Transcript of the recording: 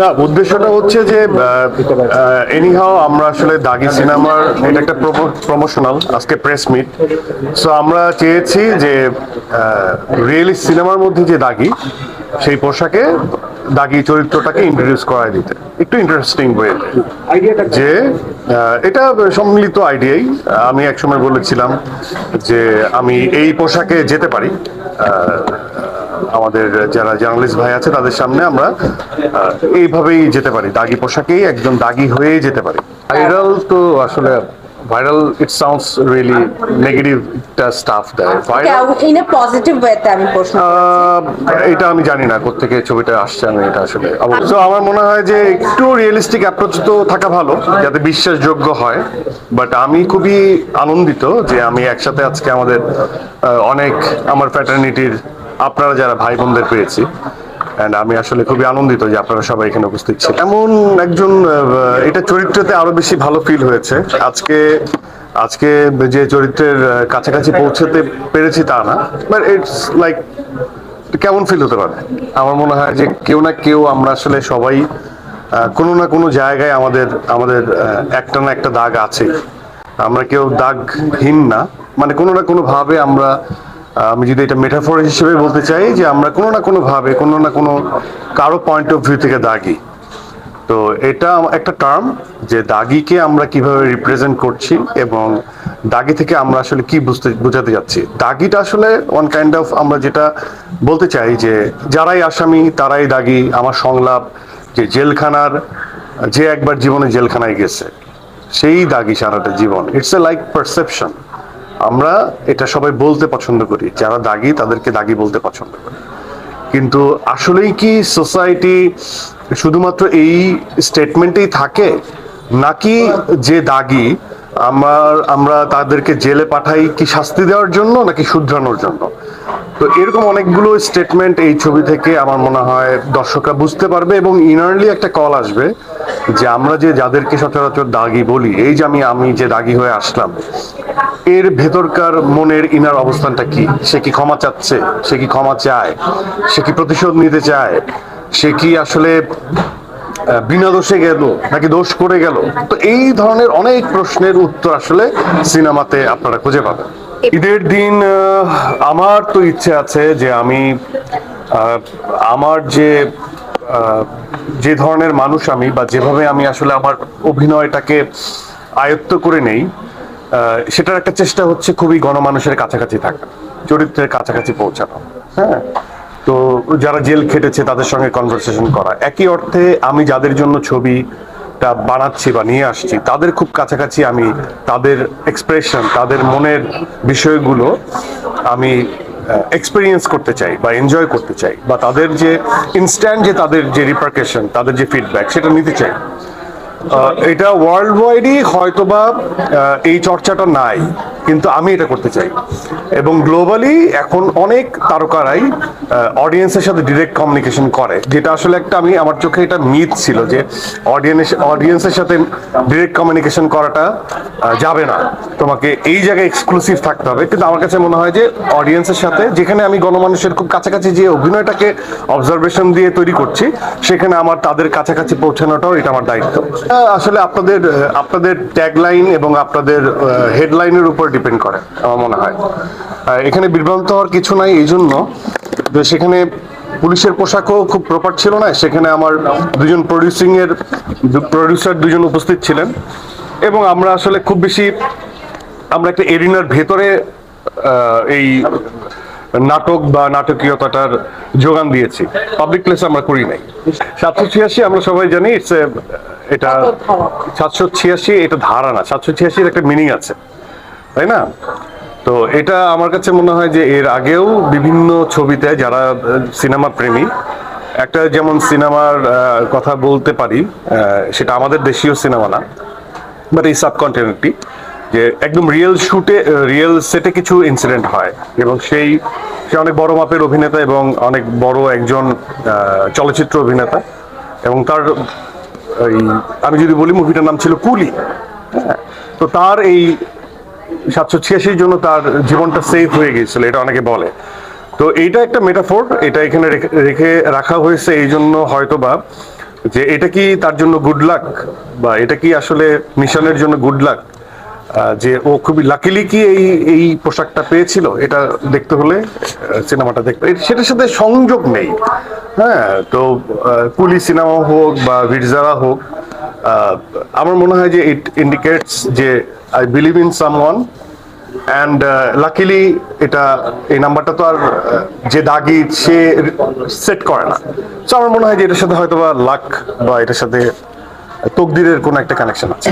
না, উদ্দেশ্যটা হচ্ছে যে এনিহাও আমরা আসলে দাগি সিনেমার এটা একটা প্রমোশনাল আজকে প্রেস মিট। সো আমরা চেয়েছি যে রিয়েলিস্ট সিনেমার মধ্যে যে দাগি, সেই পোশাকে দাগি চরিত্রটাকে ইন্ট্রোডিউস করায় দিতে একটু ইন্টারেস্টিং ওয়ে, যে এটা সম্মিলিত আইডিয়াই। আমি একসময় বলেছিলাম যে আমি এই পোশাকে যেতে পারি, আমাদের যারা জার্নালিস্ট ভাই আছে তাদের সামনে আমরা এইভাবেই যেতে পারি, দাগি পোশাকেই একদম দাগি হয়েই যেতে পারি। ভাইরাল তো আসলে viral, it sounds really negative একটা স্টাফ দেয় ভাইরাল। ইন এ পজিটিভ ওয়েতে আমি প্রশ্ন এটা আমি জানি না কোত্থেকে ছবিটা আসছে, আমি এটা আসলে অবশ্য আমার মনে হয় যে একটু রিয়েলিস্টিক অ্যাপ্রোচ তো থাকা ভালো, যাতে বিশ্বাসযোগ্য হয়। বাট আমি খুবই আনন্দিত যে আমি একসাথে আজকে আমাদের অনেক আমার ফ্র্যাটার্নিটির আপনারা যারা ভাই বোনদের পেয়েছি, এন্ড আমি আসলে খুবই আনন্দিত যে আপনারা সবাই এখানে উপস্থিত ছিলেন। এমন একজন এটা চরিত্রতে আরো বেশি ভালো ফিল হয়েছে আজকে। আজকে যে চরিত্রের কাছাকাছি পৌঁছতে পেরেছি তা না, বাট ইটস লাইক কেমন ফিল হতে পারে। আমার মনে হয় যে কেউ না কেউ আমরা আসলে সবাই কোনো না কোনো জায়গায় আমাদের আমাদের একটা না একটা দাগ আছে। আমরা কেউ দাগহীন না, মানে কোনো না কোনো ভাবে আমরা, আমি যদি এটা মেটাফর হিসেবে বলতে চাই, যে আমরা কোনো না কোনো ভাবে কোনো না কোনো কারো পয়েন্ট অফ ভিউ থেকে দাগি। তো এটা একটা টার্ম যে দাগিকে আমরা কিভাবে রিপ্রেজেন্ট করছি এবং দাগি থেকে আমরা আসলে কি বোঝাতে যাচ্ছি। দাগিটা আসলে ওয়ান কাইন্ড অফ, আমরা যেটা বলতে চাই যে যারাই আসামি তারাই দাগি। আমার সংলাপ যে জেলখানার, যে একবার জীবনে জেলখানায় গেছে সেই দাগি সারাটা জীবন। It's a like perception. আমরা এটা সবাই বলতে পছন্দ করি, যারা দাগি তাদেরকে দাগি বলতে পছন্দ করি, কিন্তু আসলেই কি সোসাইটি শুধুমাত্র এই স্টেটমেন্টেই থাকে, নাকি যে দাগি আমরা তাদেরকে জেলে পাঠাই কি শাস্তি দেওয়ার জন্য নাকি শুধরানোর জন্য? তো এরকম অনেকগুলো স্টেটমেন্ট এই ছবি থেকে আমার মনে হয় দর্শকরা বুঝতে পারবে এবং ইনারলি একটা কল আসবে যে আমরা যে যাদেরকে সচরাচর দাগি বলি, এই যে আমি যে দাগি হয়ে আসলাম, এর ভেতরকার মনের ইনার অবস্থানটা কি? সে কি ক্ষমা চাচ্ছে? সে কি ক্ষমা চায়? সে কি প্রতিশোধ নিতে চায়? সে কি আসলে বিনা দোষে গেল নাকি দোষ করে গেল? তো এই ধরনের অনেক প্রশ্নের উত্তর আসলে সিনেমাতে আপনারা খুঁজে পাবেন। ঈদের দিন আমার তো ইচ্ছে আছে যে আমি আমার যে ধরনের মানুষ আমি, বা যেভাবে আমি আসলে আমার অভিনয়টাকে আয়ত্ত করে নেই, সেটার একটা চেষ্টা হচ্ছে খুবই গণমানুষের কাছাকাছি থাকা, চরিত্রের কাছাকাছি পৌঁছানো। হ্যাঁ, তো যারা জেল খেটেছে তাদের সঙ্গে কনভারসেশন করা, একই অর্থে আমি যাদের জন্য ছবিটা বানাচ্ছি বা নিয়ে আসছি তাদের খুব কাছাকাছি আমি তাদের এক্সপ্রেশন, তাদের মনের বিষয়গুলো আমি এক্সপিরিয়েন্স করতে চাই বা এনজয় করতে চাই, বা তাদের যে ইনস্ট্যান্ট যে তাদের যে রিপারকেশন, তাদের যে ফিডব্যাক, সেটা নিতে চাই। এটা ওয়ার্ল্ড ওয়াইডই হয়তোবা এই চর্চাটা নাই, কিন্তু আমি এটা করতে চাই। এবং গ্লোবালি এখন অনেক তারকারাই অডিয়েন্সের সাথে ডিরেক্ট কমিউনিকেশন করে, যেটা আসলে একটা, আমি আমার চোখে এটা মিথ ছিল যে অডিয়েন্সের সাথে ডিরেক্ট কমিউনিকেশন করাটা যাবে না, তোমাকে এই জায়গায় এক্সক্লুসিভ থাকতে হবে। কিন্তু আমার কাছে মনে হয় যে অডিয়েন্সের সাথে, যেখানে আমি গণমানুষের খুব কাছাকাছি যে অভিনয়টাকে অবজারভেশন দিয়ে তৈরি করছি, সেখানে আমার তাদের কাছাকাছি পৌঁছানোটাও এটা আমার দায়িত্ব। আসলে আপনাদের ট্যাগলাইন এবং আপনাদের হেডলাইনের উপর ডিপেন্ড করে আমার মনে হয়। এখানে বিভ্রান্ত হওয়ার কিছু নাই, এই জন্য যে সেখানে পুলিশের পোশাকও খুব প্রপার ছিল না, সেখানে আমার দুজন প্রডিউসার দুজন উপস্থিত ছিলেন, এবং আমরা আসলে খুব বেশি আমরা একটা এরিনার ভেতরে এই নাটক বা নাটকীয়তাটার যোগান দিয়েছি, পাবলিক প্লেসে আমরা করি নাই। 786 আমরা সবাই জানি এটা 786 এটা ধারা না, 786 একটা মিনিং আছে, তাই না? তো এটা আমার কাছে মনে হয় যে এর আগেও বিভিন্ন ছবিতে যারা সিনেমা প্রেমী, একটা যেমন সিনেমার কথা বলতে পারি, সেটা আমাদের দেশীয় সিনেমা না, বাট এই সাবকন্টিনেন্টটি, যে একদম রিয়েল সেটে কিছু ইনসিডেন্ট হয়, এবং সে অনেক বড় মাপের অভিনেতা এবং অনেক বড় একজন চলচ্চিত্র অভিনেতা, এবং তার আমি যদি বলি মুভিটার নাম ছিল কুলি। তো তার এই 786 জন্য তার জীবনটা সেভ হয়ে গিয়েছিল, এটা অনেকে বলে। তো এইটা একটা মেটাফোর, এটা এখানে রেখে রাখা হয়েছে এই জন্য হয়তোবা যে এটা কি তার জন্য গুড লাক, বা এটা কি আসলে মিশনের জন্য গুড লাক, যে ও খুবই লাকিলি কি এই এই পোশাকটা পেয়েছিল, এটা দেখতে হলে সিনেমাটা দেখতে, সেটার সাথে সংযোগ নেই। হ্যাঁ, তো কুলি সিনেমা হোক বা ভিরজারা হোক, আমার মনে হয় যে ইট ইন্ডিকেটস যে I believe in someone, and luckily এটা, এই নাম্বারটা তো আর যে দাগি সে সেট করে না। তো আমার মনে হয় যে এটার সাথে হয়তো বা লাক বা এটার সাথে তকদিরের কোনো একটা কানেকশন আছে।